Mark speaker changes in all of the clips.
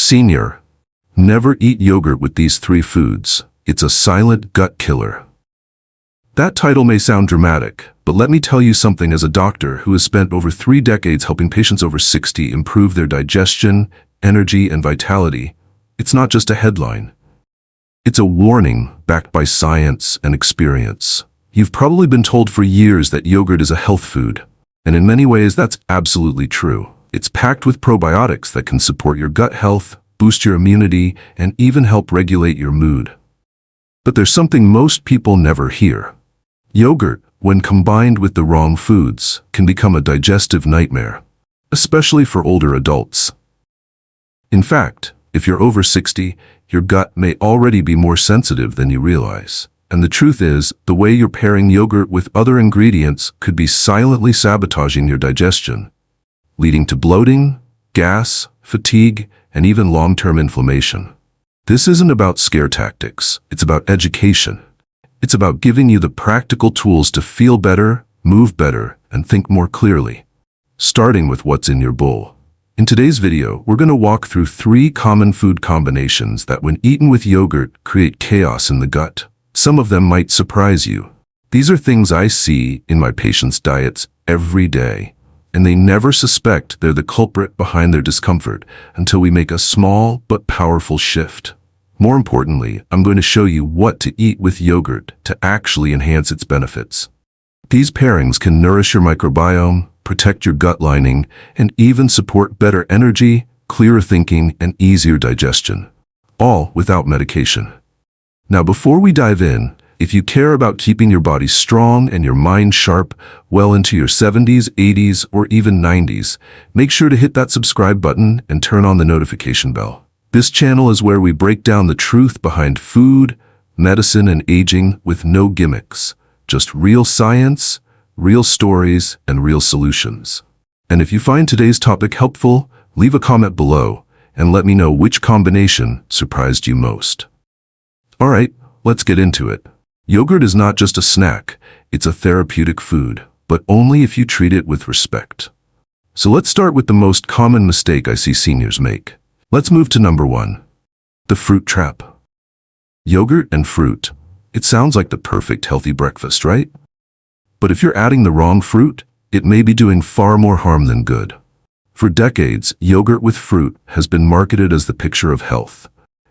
Speaker 1: Senior, never eat yogurt with these three foods. It's a silent gut killer. That title may sound dramatic, but let me tell you something as a doctor who has spent over 3 decades helping patients over 60 improve their digestion, energy, and vitality. It's not just a headline. It's a warning backed by science and experience. You've probably been told for years that yogurt is a health food, and in many ways that's absolutely true. It's packed with probiotics that can support your gut health, boost your immunity, and even help regulate your mood. But there's something most people never hear. Yogurt, when combined with the wrong foods, can become a digestive nightmare, especially for older adults. In fact, if you're over 60, your gut may already be more sensitive than you realize. And the truth is, the way you're pairing yogurt with other ingredients could be silently sabotaging your digestion, leading to bloating, gas, fatigue, and even long-term inflammation. This isn't about scare tactics, it's about education. It's about giving you the practical tools to feel better, move better, and think more clearly. Starting with what's in your bowl. In today's video, we're going to walk through 3 common food combinations that when eaten with yogurt create chaos in the gut. Some of them might surprise you. These are things I see in my patients' diets every day, and they never suspect they're the culprit behind their discomfort until we make a small but powerful shift. More importantly, I'm going to show you what to eat with yogurt to actually enhance its benefits. These pairings can nourish your microbiome, protect your gut lining, and even support better energy, clearer thinking, and easier digestion, all without medication. Now, before we dive in, if you care about keeping your body strong and your mind sharp well into your 70s, 80s, or even 90s, make sure to hit that subscribe button and turn on the notification bell. This channel is where we break down the truth behind food, medicine, and aging with no gimmicks, just real science, real stories, and real solutions. And if you find today's topic helpful, leave a comment below and let me know which combination surprised you most. All right, let's get into it. Yogurt is not just a snack, it's a therapeutic food, but only if you treat it with respect. So let's start with the most common mistake I see seniors make. Let's move to number 1, the fruit trap. Yogurt and fruit. It sounds like the perfect healthy breakfast, right? But if you're adding the wrong fruit, it may be doing far more harm than good. For decades, yogurt with fruit has been marketed as the picture of health.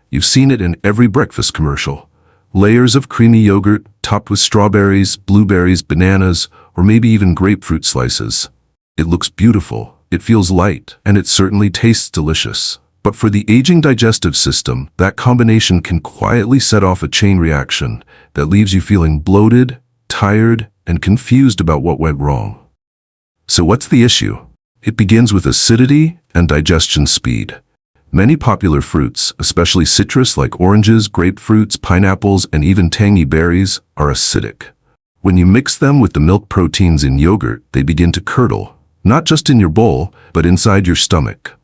Speaker 1: You've seen it in every breakfast commercial. Layers of creamy yogurt topped with strawberries, blueberries, bananas, or maybe even grapefruit slices. It looks beautiful, it feels light, and it certainly tastes delicious. But for the aging digestive system, that combination can quietly set off a chain reaction that leaves you feeling bloated, tired, and confused about what went wrong. So what's the issue? It begins with acidity and digestion speed. Many popular fruits, especially citrus like oranges, grapefruits, pineapples, and even tangy berries, are acidic. When you mix them with the milk proteins in yogurt, they begin to curdle, not just in your bowl, but inside your stomach.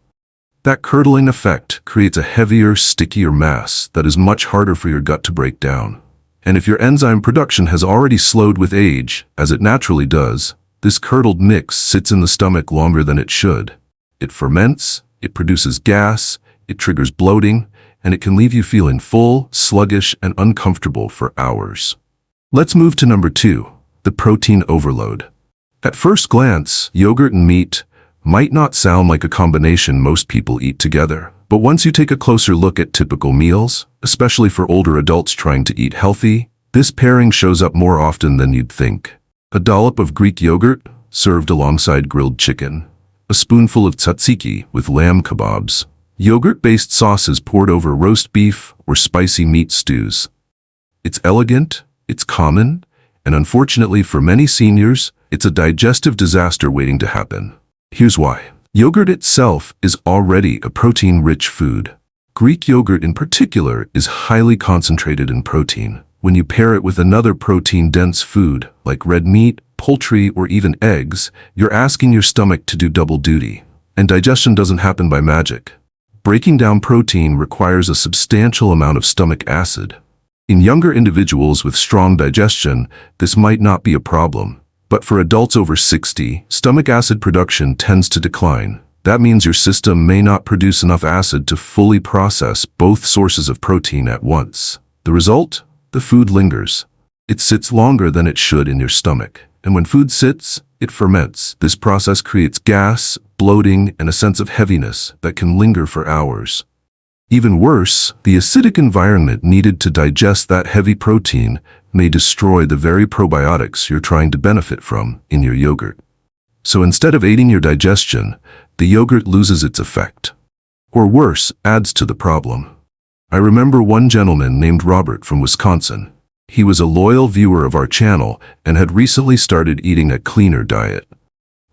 Speaker 1: That curdling effect creates a heavier, stickier mass that is much harder for your gut to break down. And if your enzyme production has already slowed with age, as it naturally does, this curdled mix sits in the stomach longer than it should. It ferments, it produces gas, it triggers bloating, and it can leave you feeling full, sluggish, and uncomfortable for hours. Let's move to number 2, the protein overload. At first glance, yogurt and meat might not sound like a combination most people eat together. But once you take a closer look at typical meals, especially for older adults trying to eat healthy, this pairing shows up more often than you'd think. A dollop of Greek yogurt served alongside grilled chicken. A spoonful of tzatziki with lamb kebabs. Yogurt-based sauces poured over roast beef or spicy meat stews. It's elegant, it's common, and unfortunately for many seniors, it's a digestive disaster waiting to happen. Here's why. Yogurt itself is already a protein-rich food. Greek yogurt in particular is highly concentrated in protein. When you pair it with another protein-dense food, like red meat, poultry, or even eggs, you're asking your stomach to do double duty. And digestion doesn't happen by magic. Breaking down protein requires a substantial amount of stomach acid. In younger individuals with strong digestion, this might not be a problem. But for adults over 60, stomach acid production tends to decline, That means your system may not produce enough acid to fully process both sources of protein at once. The result? The food lingers. It sits longer than it should in your stomach. And when food sits, it ferments. This process creates gas, bloating, and a sense of heaviness that can linger for hours. Even worse, the acidic environment needed to digest that heavy protein may destroy the very probiotics you're trying to benefit from in your yogurt. So instead of aiding your digestion, the yogurt loses its effect. Or worse, adds to the problem. I remember one gentleman named Robert from Wisconsin. He was a loyal viewer of our channel and had recently started eating a cleaner diet.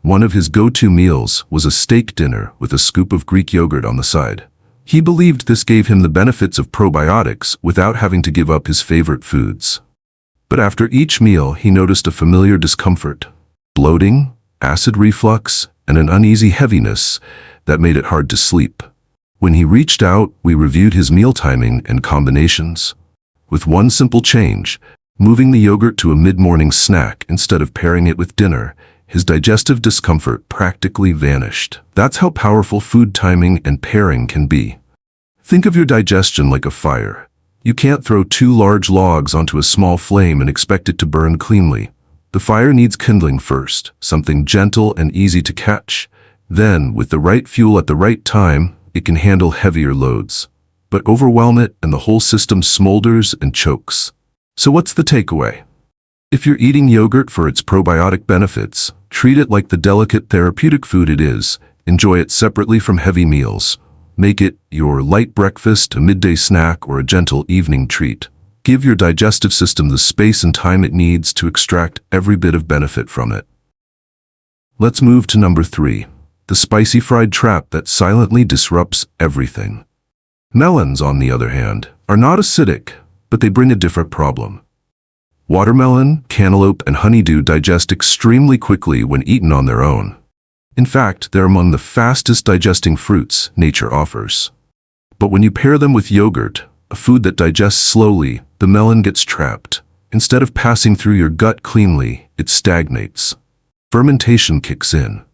Speaker 1: One of his go-to meals was a steak dinner with a scoop of Greek yogurt on the side. He believed this gave him the benefits of probiotics without having to give up his favorite foods. But after each meal, he noticed a familiar discomfort, bloating, acid reflux, and an uneasy heaviness that made it hard to sleep. When he reached out, we reviewed his meal timing and combinations. With one simple change, moving the yogurt to a mid-morning snack instead of pairing it with dinner, his digestive discomfort practically vanished. That's how powerful food timing and pairing can be. Think of your digestion like a fire. You can't throw two large logs onto a small flame and expect it to burn cleanly. The fire needs kindling first, something gentle and easy to catch. Then, with the right fuel at the right time, it can handle heavier loads. But overwhelm it and the whole system smolders and chokes. So what's the takeaway? If you're eating yogurt for its probiotic benefits, treat it like the delicate therapeutic food it is. Enjoy it separately from heavy meals. Make it your light breakfast, a midday snack, or a gentle evening treat. Give your digestive system the space and time it needs to extract every bit of benefit from it. Let's move to number 3, the spicy fried trap that silently disrupts everything. Melons, on the other hand, are not acidic, but they bring a different problem. Watermelon, cantaloupe, and honeydew digest extremely quickly when eaten on their own. In fact, they're among the fastest digesting fruits nature offers. But when you pair them with yogurt, a food that digests slowly, the melon gets trapped. Instead of passing through your gut cleanly, it stagnates. Fermentation kicks in.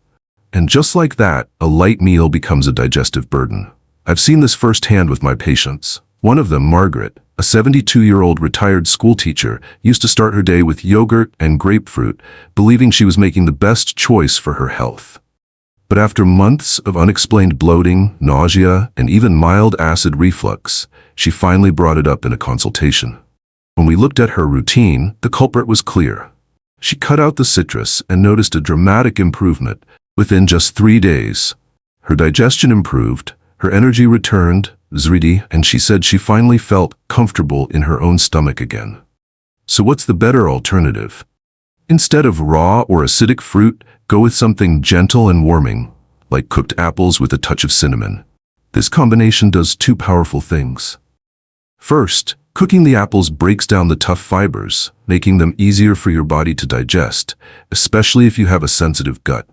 Speaker 1: And just like that, a light meal becomes a digestive burden. I've seen this firsthand with my patients. One of them, Margaret, a 72-year-old retired school teacher, used to start her day with yogurt and grapefruit, believing she was making the best choice for her health. But after months of unexplained bloating, nausea, and even mild acid reflux, she finally brought it up in a consultation. When we looked at her routine, the culprit was clear. She cut out the citrus and noticed a dramatic improvement within just 3 days. Her digestion improved, her energy returned, and she said she finally felt comfortable in her own stomach again. So what's the better alternative? Instead of raw or acidic fruit, go with something gentle and warming, like cooked apples with a touch of cinnamon. This combination does 2 powerful things. First, cooking the apples breaks down the tough fibers, making them easier for your body to digest, especially if you have a sensitive gut.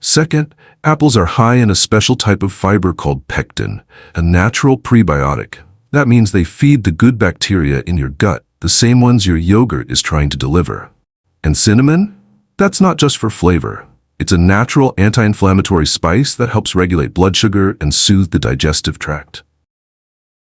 Speaker 1: Second, apples are high in a special type of fiber called pectin, a natural prebiotic. That means they feed the good bacteria in your gut, the same ones your yogurt is trying to deliver. And cinnamon? That's not just for flavor. It's a natural anti-inflammatory spice that helps regulate blood sugar and soothe the digestive tract.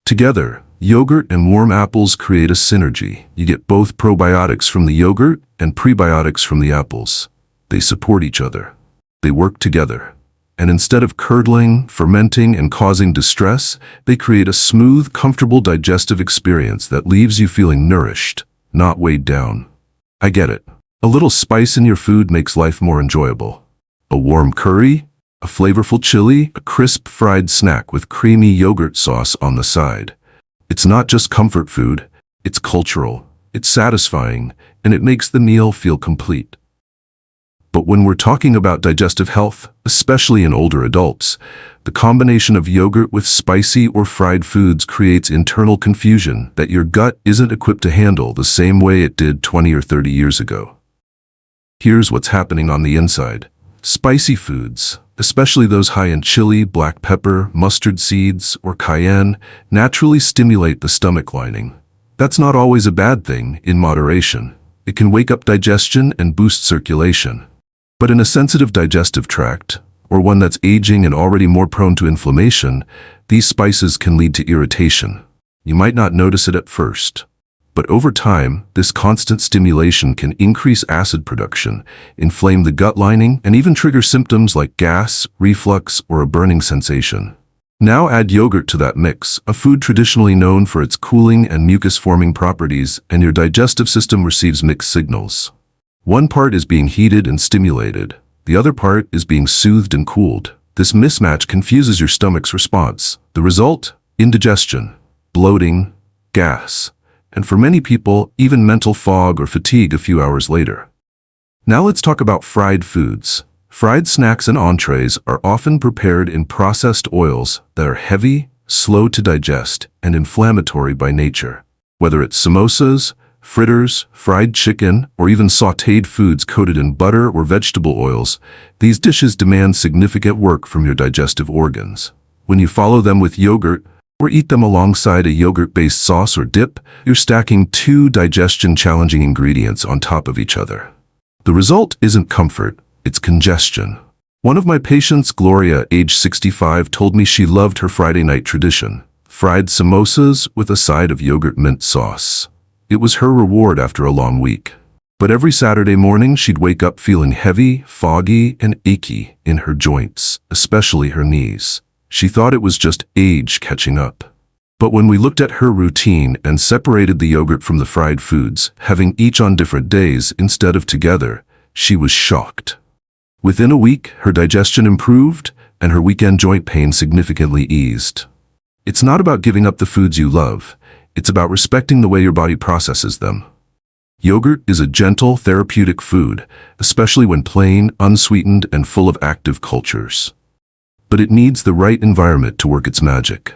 Speaker 1: Together, yogurt and warm apples create a synergy. You get both probiotics from the yogurt and prebiotics from the apples. They support each other. They work together. And instead of curdling, fermenting, and causing distress, they create a smooth, comfortable digestive experience that leaves you feeling nourished, not weighed down. I get it. A little spice in your food makes life more enjoyable. A warm curry, a flavorful chili, a crisp fried snack with creamy yogurt sauce on the side. It's not just comfort food, it's cultural, it's satisfying, and it makes the meal feel complete. But when we're talking about digestive health, especially in older adults, the combination of yogurt with spicy or fried foods creates internal confusion that your gut isn't equipped to handle the same way it did 20 or 30 years ago. Here's what's happening on the inside. Spicy foods, especially those high in chili, black pepper, mustard seeds, or cayenne, naturally stimulate the stomach lining. That's not always a bad thing in moderation. It can wake up digestion and boost circulation. But in a sensitive digestive tract, or one that's aging and already more prone to inflammation, these spices can lead to irritation. You might not notice it at first, but over time, this constant stimulation can increase acid production, inflame the gut lining, and even trigger symptoms like gas, reflux, or a burning sensation. Now add yogurt to that mix, a food traditionally known for its cooling and mucus-forming properties, and your digestive system receives mixed signals. One part is being heated and stimulated. The other part is being soothed and cooled. This mismatch confuses your stomach's response. The result? Indigestion, bloating, gas, and for many people, even mental fog or fatigue a few hours later. Now let's talk about fried foods. Fried snacks and entrees are often prepared in processed oils that are heavy, slow to digest, and inflammatory by nature. Whether it's samosas, fritters, fried chicken, or even sautéed foods coated in butter or vegetable oils, these dishes demand significant work from your digestive organs. When you follow them with yogurt, or eat them alongside a yogurt-based sauce or dip, you're stacking two digestion-challenging ingredients on top of each other. The result isn't comfort, it's congestion. One of my patients, Gloria, age 65, told me she loved her Friday night tradition: fried samosas with a side of yogurt mint sauce. It was her reward after a long week. But every Saturday morning, she'd wake up feeling heavy, foggy, and achy in her joints, especially her knees. She thought it was just age catching up. But when we looked at her routine and separated the yogurt from the fried foods, having each on different days instead of together, she was shocked. Within a week, her digestion improved and her weekend joint pain significantly eased. It's not about giving up the foods you love. It's about respecting the way your body processes them. Yogurt is a gentle, therapeutic food, especially when plain, unsweetened, and full of active cultures. But it needs the right environment to work its magic.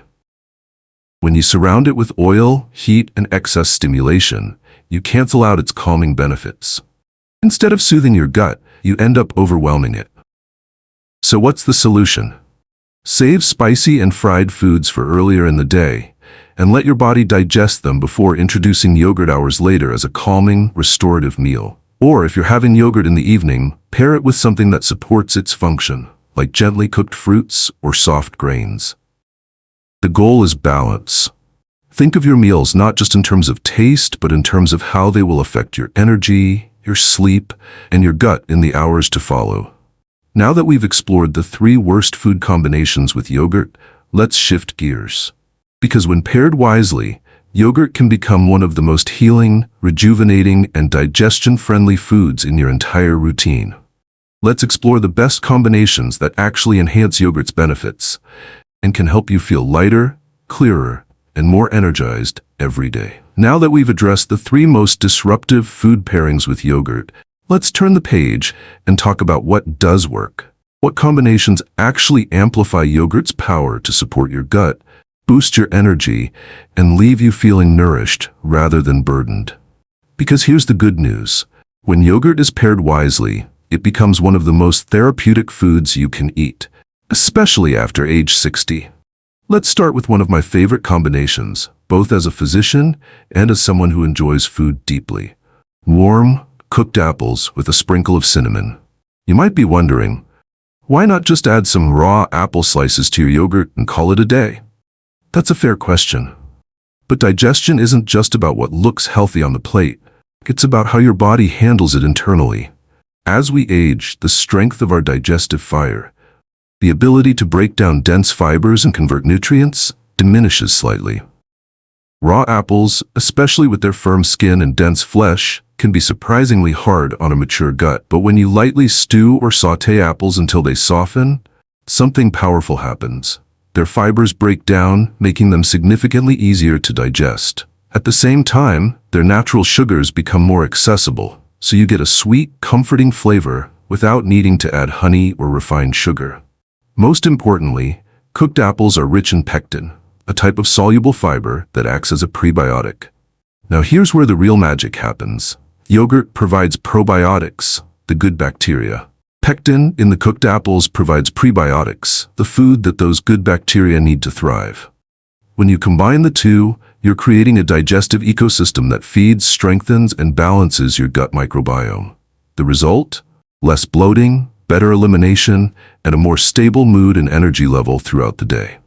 Speaker 1: When you surround it with oil, heat, and excess stimulation, you cancel out its calming benefits. Instead of soothing your gut, you end up overwhelming it. So what's the solution? Save spicy and fried foods for earlier in the day, and let your body digest them before introducing yogurt hours later as a calming, restorative meal. Or if you're having yogurt in the evening, pair it with something that supports its function, like gently cooked fruits or soft grains. The goal is balance. Think of your meals not just in terms of taste, but in terms of how they will affect your energy, your sleep, and your gut in the hours to follow. Now that we've explored the 3 worst food combinations with yogurt, let's shift gears. Because when paired wisely, yogurt can become one of the most healing, rejuvenating, and digestion-friendly foods in your entire routine. Let's explore the best combinations that actually enhance yogurt's benefits and can help you feel lighter, clearer, and more energized every day. Now that we've addressed the 3 most disruptive food pairings with yogurt, let's turn the page and talk about what does work. What combinations actually amplify yogurt's power to support your gut, boost your energy, and leave you feeling nourished rather than burdened. Because here's the good news. When yogurt is paired wisely, it becomes one of the most therapeutic foods you can eat, especially after age 60. Let's start with one of my favorite combinations, both as a physician and as someone who enjoys food deeply: warm, cooked apples with a sprinkle of cinnamon. You might be wondering, why not just add some raw apple slices to your yogurt and call it a day? That's a fair question. But digestion isn't just about what looks healthy on the plate. It's about how your body handles it internally. As we age, the strength of our digestive fire, the ability to break down dense fibers and convert nutrients, diminishes slightly. Raw apples, especially with their firm skin and dense flesh, can be surprisingly hard on a mature gut. But when you lightly stew or sauté apples until they soften, something powerful happens. Their fibers break down, making them significantly easier to digest. At the same time, their natural sugars become more accessible, so you get a sweet, comforting flavor without needing to add honey or refined sugar. Most importantly, cooked apples are rich in pectin, a type of soluble fiber that acts as a prebiotic. Now here's where the real magic happens. Yogurt provides probiotics, the good bacteria. Pectin in the cooked apples provides prebiotics, the food that those good bacteria need to thrive. When you combine the two, you're creating a digestive ecosystem that feeds, strengthens, and balances your gut microbiome. The result? Less bloating, better elimination, and a more stable mood and energy level throughout the day.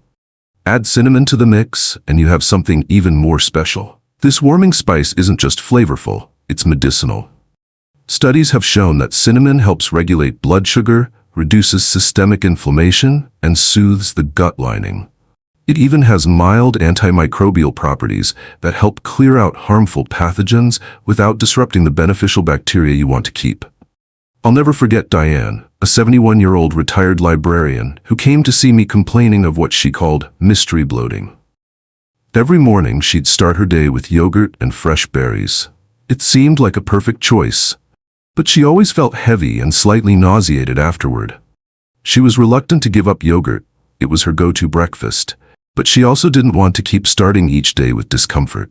Speaker 1: Add cinnamon to the mix, and you have something even more special. This warming spice isn't just flavorful, it's medicinal. Studies have shown that cinnamon helps regulate blood sugar, reduces systemic inflammation, and soothes the gut lining. It even has mild antimicrobial properties that help clear out harmful pathogens without disrupting the beneficial bacteria you want to keep. I'll never forget Diane, a 71-year-old retired librarian who came to see me complaining of what she called mystery bloating. Every morning she'd start her day with yogurt and fresh berries. It seemed like a perfect choice, but she always felt heavy and slightly nauseated afterward. She was reluctant to give up yogurt. It was her go-to breakfast, but she also didn't want to keep starting each day with discomfort.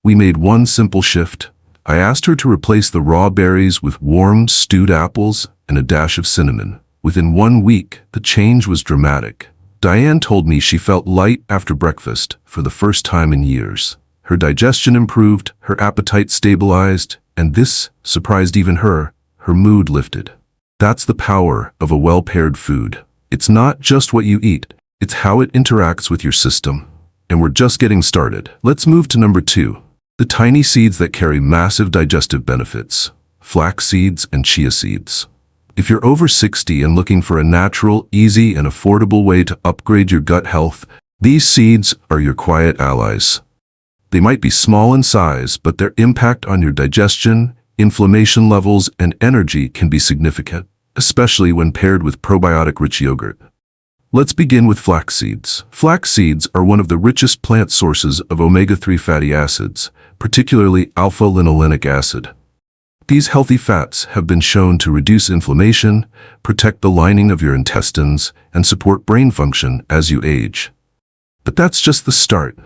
Speaker 1: We made one simple shift. I asked her to replace the raw berries with warm, stewed apples and a dash of cinnamon. Within 1 week, the change was dramatic. Diane told me she felt light after breakfast for the first time in years. Her digestion improved, her appetite stabilized, and this surprised even her mood lifted. That's the power of a well-paired food. It's not just what you eat, it's how it interacts with your system. And we're just getting started. Let's move to number 2. The tiny seeds that carry massive digestive benefits, flax seeds and chia seeds. If you're over 60 and looking for a natural, easy, and affordable way to upgrade your gut health, these seeds are your quiet allies. They might be small in size, but their impact on your digestion, inflammation levels, and energy can be significant, especially when paired with probiotic-rich yogurt. Let's begin with flax seeds. Flax seeds are one of the richest plant sources of omega-3 fatty acids, particularly alpha-linolenic acid. These healthy fats have been shown to reduce inflammation, protect the lining of your intestines, and support brain function as you age. But that's just the start.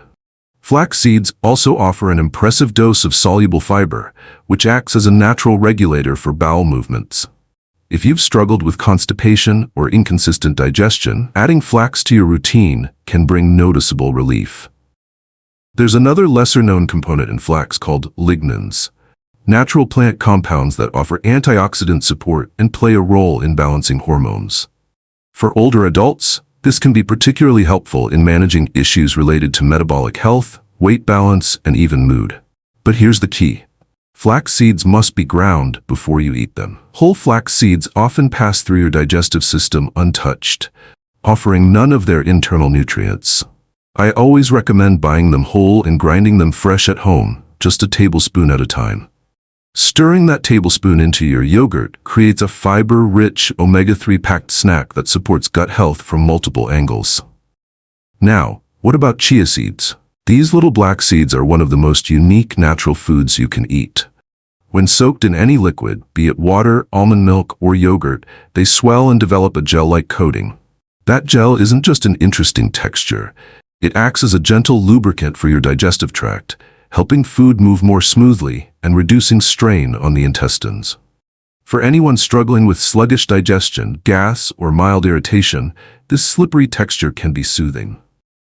Speaker 1: Flax seeds also offer an impressive dose of soluble fiber, which acts as a natural regulator for bowel movements. If you've struggled with constipation or inconsistent digestion, adding flax to your routine can bring noticeable relief. There's another lesser-known component in flax called lignans, natural plant compounds that offer antioxidant support and play a role in balancing hormones. For older adults, this can be particularly helpful in managing issues related to metabolic health, weight balance, and even mood. But here's the key. Flax seeds must be ground before you eat them. Whole flax seeds often pass through your digestive system untouched, offering none of their internal nutrients. I always recommend buying them whole and grinding them fresh at home, just a tablespoon at a time. Stirring that tablespoon into your yogurt creates a fiber-rich omega-3 packed snack that supports gut health from multiple angles. Now, what about chia seeds? These little black seeds are one of the most unique natural foods you can eat. When soaked in any liquid, be it water, almond milk, or yogurt, they swell and develop a gel-like coating. That gel isn't just an interesting texture. It acts as a gentle lubricant for your digestive tract, helping food move more smoothly and reducing strain on the intestines. For anyone struggling with sluggish digestion, gas, or mild irritation, this slippery texture can be soothing.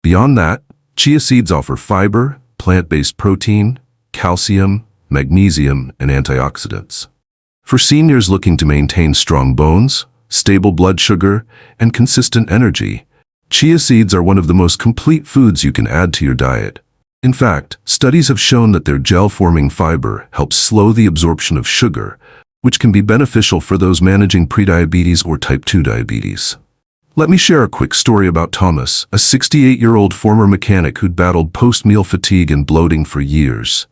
Speaker 1: Beyond that, chia seeds offer fiber, plant-based protein, calcium, magnesium, and antioxidants. For seniors looking to maintain strong bones, stable blood sugar, and consistent energy, chia seeds are one of the most complete foods you can add to your diet. In fact, studies have shown that their gel-forming fiber helps slow the absorption of sugar, which can be beneficial for those managing prediabetes or type 2 diabetes. Let me share a quick story about Thomas, a 68-year-old former mechanic who'd battled post-meal fatigue and bloating for years.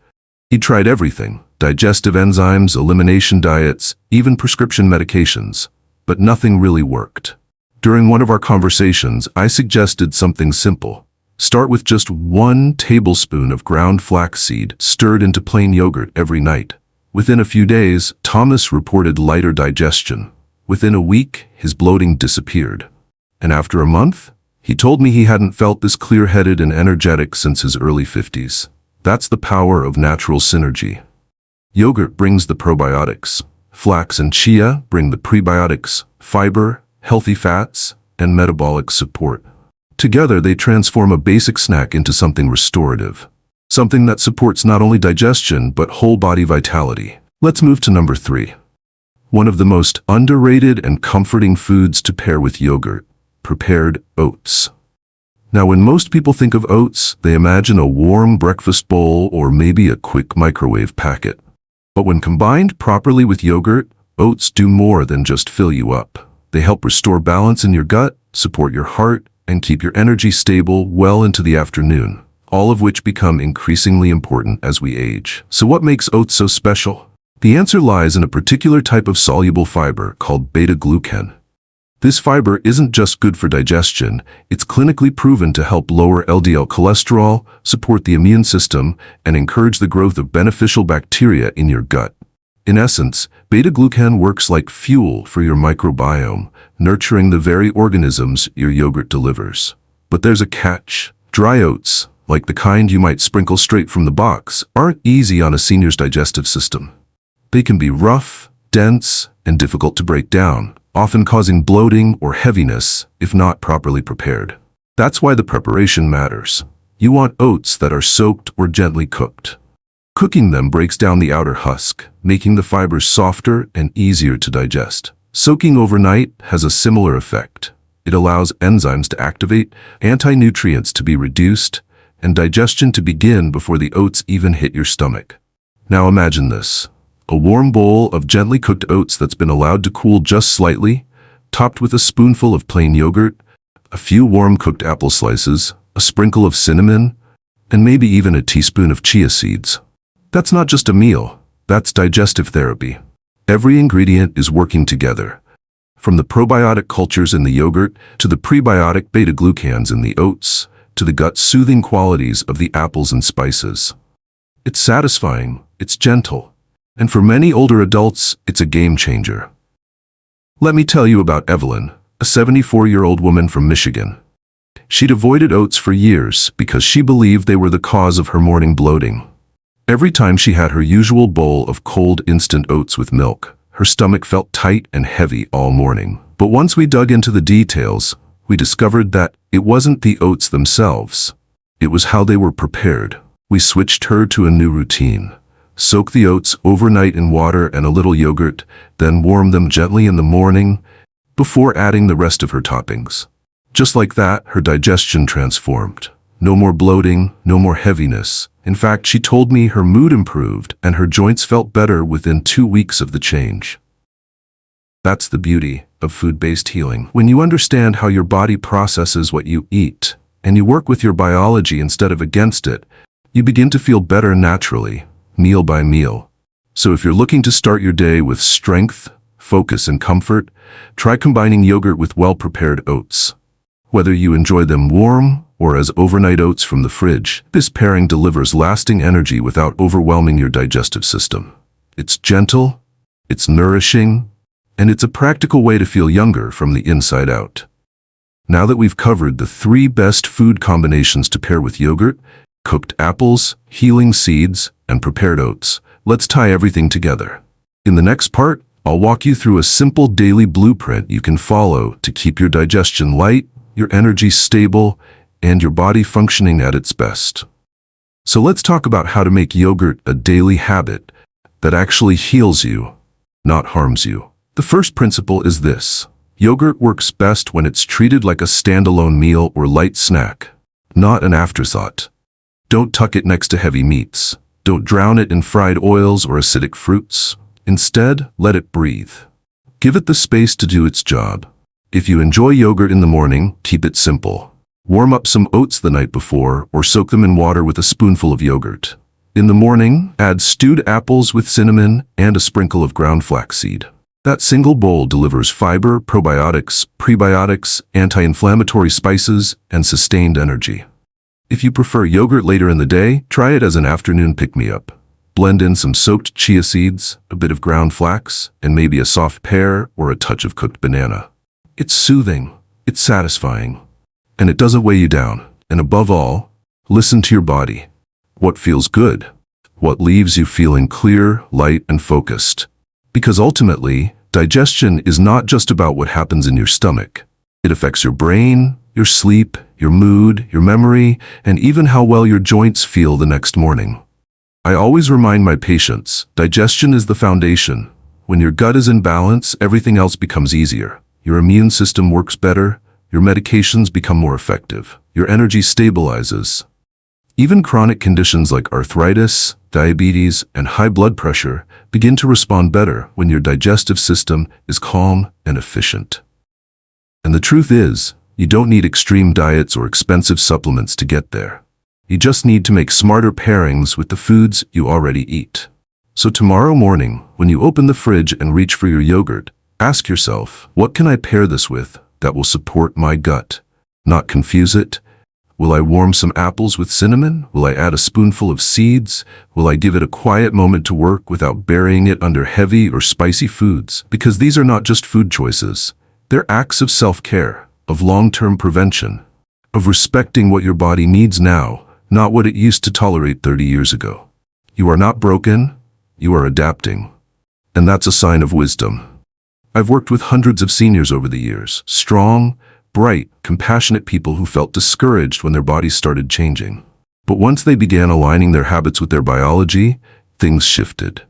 Speaker 1: He tried everything: digestive enzymes, elimination diets, even prescription medications, but nothing really worked. During one of our conversations, I suggested something simple. Start with just 1 tablespoon of ground flaxseed stirred into plain yogurt every night. Within a few days, Thomas reported lighter digestion. Within a week, his bloating disappeared. And after a month, he told me he hadn't felt this clear-headed and energetic since his early 50s. That's the power of natural synergy. Yogurt brings the probiotics. Flax and chia bring the prebiotics, fiber, healthy fats, and metabolic support. Together, they transform a basic snack into something restorative. Something that supports not only digestion, but whole body vitality. Let's move to number 3. One of the most underrated and comforting foods to pair with yogurt, prepared oats. Now, when most people think of oats, they imagine a warm breakfast bowl or maybe a quick microwave packet. But when combined properly with yogurt, oats do more than just fill you up. They help restore balance in your gut, support your heart, and keep your energy stable well into the afternoon, all of which become increasingly important as we age. So what makes oats so special? The answer lies in a particular type of soluble fiber called beta-glucan. This fiber isn't just good for digestion, it's clinically proven to help lower LDL cholesterol, support the immune system, and encourage the growth of beneficial bacteria in your gut. In essence, beta-glucan works like fuel for your microbiome, nurturing the very organisms your yogurt delivers. But there's a catch. Dry oats, like the kind you might sprinkle straight from the box, aren't easy on a senior's digestive system. They can be rough, dense, and difficult to break down, often causing bloating or heaviness if not properly prepared. That's why the preparation matters. You want oats that are soaked or gently cooked. Cooking them breaks down the outer husk, making the fibers softer and easier to digest. Soaking overnight has a similar effect. It allows enzymes to activate, anti-nutrients to be reduced, and digestion to begin before the oats even hit your stomach. Now imagine this. A warm bowl of gently cooked oats that's been allowed to cool just slightly, topped with a spoonful of plain yogurt, a few warm cooked apple slices, a sprinkle of cinnamon, and maybe even a teaspoon of chia seeds. That's not just a meal, that's digestive therapy. Every ingredient is working together, from the probiotic cultures in the yogurt to the prebiotic beta-glucans in the oats to the gut-soothing qualities of the apples and spices. It's satisfying, it's gentle, and for many older adults, it's a game changer. Let me tell you about Evelyn, a 74-year-old woman from Michigan. She'd avoided oats for years because she believed they were the cause of her morning bloating. Every time she had her usual bowl of cold instant oats with milk, her stomach felt tight and heavy all morning. But once we dug into the details, we discovered that it wasn't the oats themselves. It was how they were prepared. We switched her to a new routine. Soak the oats overnight in water and a little yogurt, then warm them gently in the morning before adding the rest of her toppings. Just like that, her digestion transformed. No more bloating, no more heaviness. In fact, she told me her mood improved and her joints felt better within 2 weeks of the change. That's the beauty of food-based healing. When you understand how your body processes what you eat, and you work with your biology instead of against it, you begin to feel better naturally, meal by meal. So if you're looking to start your day with strength, focus, and comfort, try combining yogurt with well-prepared oats. Whether you enjoy them warm or as overnight oats from the fridge, this pairing delivers lasting energy without overwhelming your digestive system. It's gentle, it's nourishing, and it's a practical way to feel younger from the inside out. Now that we've covered the 3 best food combinations to pair with yogurt, cooked apples, healing seeds, and prepared oats, let's tie everything together. In the next part, I'll walk you through a simple daily blueprint you can follow to keep your digestion light, your energy stable, and your body functioning at its best. So let's talk about how to make yogurt a daily habit that actually heals you, not harms you. The first principle is this. Yogurt works best when it's treated like a standalone meal or light snack, not an afterthought. Don't tuck it next to heavy meats. Don't drown it in fried oils or acidic fruits. Instead, let it breathe. Give it the space to do its job. If you enjoy yogurt in the morning, keep it simple. Warm up some oats the night before or soak them in water with a spoonful of yogurt. In the morning, add stewed apples with cinnamon and a sprinkle of ground flaxseed. That single bowl delivers fiber, probiotics, prebiotics, anti-inflammatory spices, and sustained energy. If you prefer yogurt later in the day, try it as an afternoon pick-me-up. Blend in some soaked chia seeds, a bit of ground flax, and maybe a soft pear or a touch of cooked banana. It's soothing, it's satisfying, and it doesn't weigh you down. And above all, listen to your body. What feels good? What leaves you feeling clear, light, and focused? Because ultimately, digestion is not just about what happens in your stomach. It affects your brain, your sleep, your mood, your memory, and even how well your joints feel the next morning. I always remind my patients, digestion is the foundation. When your gut is in balance, everything else becomes easier. Your immune system works better, your medications become more effective, your energy stabilizes. Even chronic conditions like arthritis, diabetes, and high blood pressure begin to respond better when your digestive system is calm and efficient. And the truth is, you don't need extreme diets or expensive supplements to get there. You just need to make smarter pairings with the foods you already eat. So tomorrow morning, when you open the fridge and reach for your yogurt, ask yourself, what can I pair this with that will support my gut, not confuse it? Will I warm some apples with cinnamon? Will I add a spoonful of seeds? Will I give it a quiet moment to work without burying it under heavy or spicy foods? Because these are not just food choices. They're acts of self-care, of long-term prevention, of respecting what your body needs now, not what it used to tolerate 30 years ago. You are not broken, you are adapting. And that's a sign of wisdom. I've worked with hundreds of seniors over the years, strong, bright, compassionate people who felt discouraged when their bodies started changing. But once they began aligning their habits with their biology, things shifted.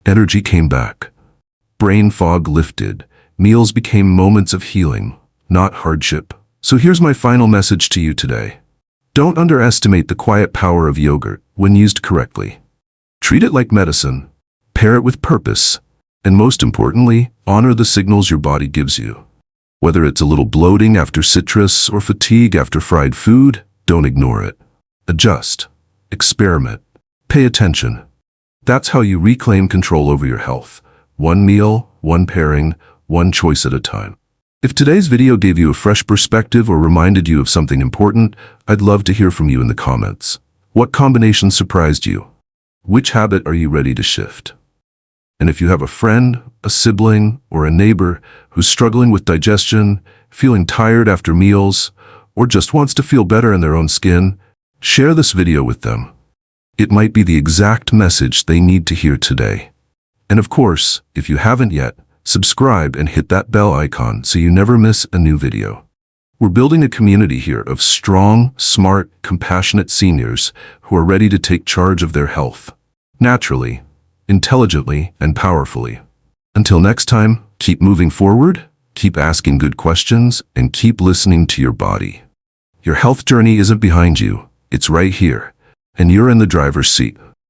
Speaker 1: Energy came back. Brain fog lifted. Meals became moments of healing, not hardship. So here's my final message to you today. Don't underestimate the quiet power of yogurt when used correctly. Treat it like medicine, pair it with purpose, and most importantly, honor the signals your body gives you. Whether it's a little bloating after citrus or fatigue after fried food, don't ignore it. Adjust. Experiment. Pay attention. That's how you reclaim control over your health. One meal, one pairing, one choice at a time. If today's video gave you a fresh perspective or reminded you of something important, I'd love to hear from you in the comments. What combination surprised you? Which habit are you ready to shift? And if you have a friend, a sibling, or a neighbor who's struggling with digestion, feeling tired after meals, or just wants to feel better in their own skin, share this video with them. It might be the exact message they need to hear today. And of course, if you haven't yet, subscribe and hit that bell icon so you never miss a new video. We're building a community here of strong, smart, compassionate seniors who are ready to take charge of their health, naturally, intelligently, and powerfully. Until next time, keep moving forward, keep asking good questions, and keep listening to your body. Your health journey isn't behind you, it's right here, and you're in the driver's seat.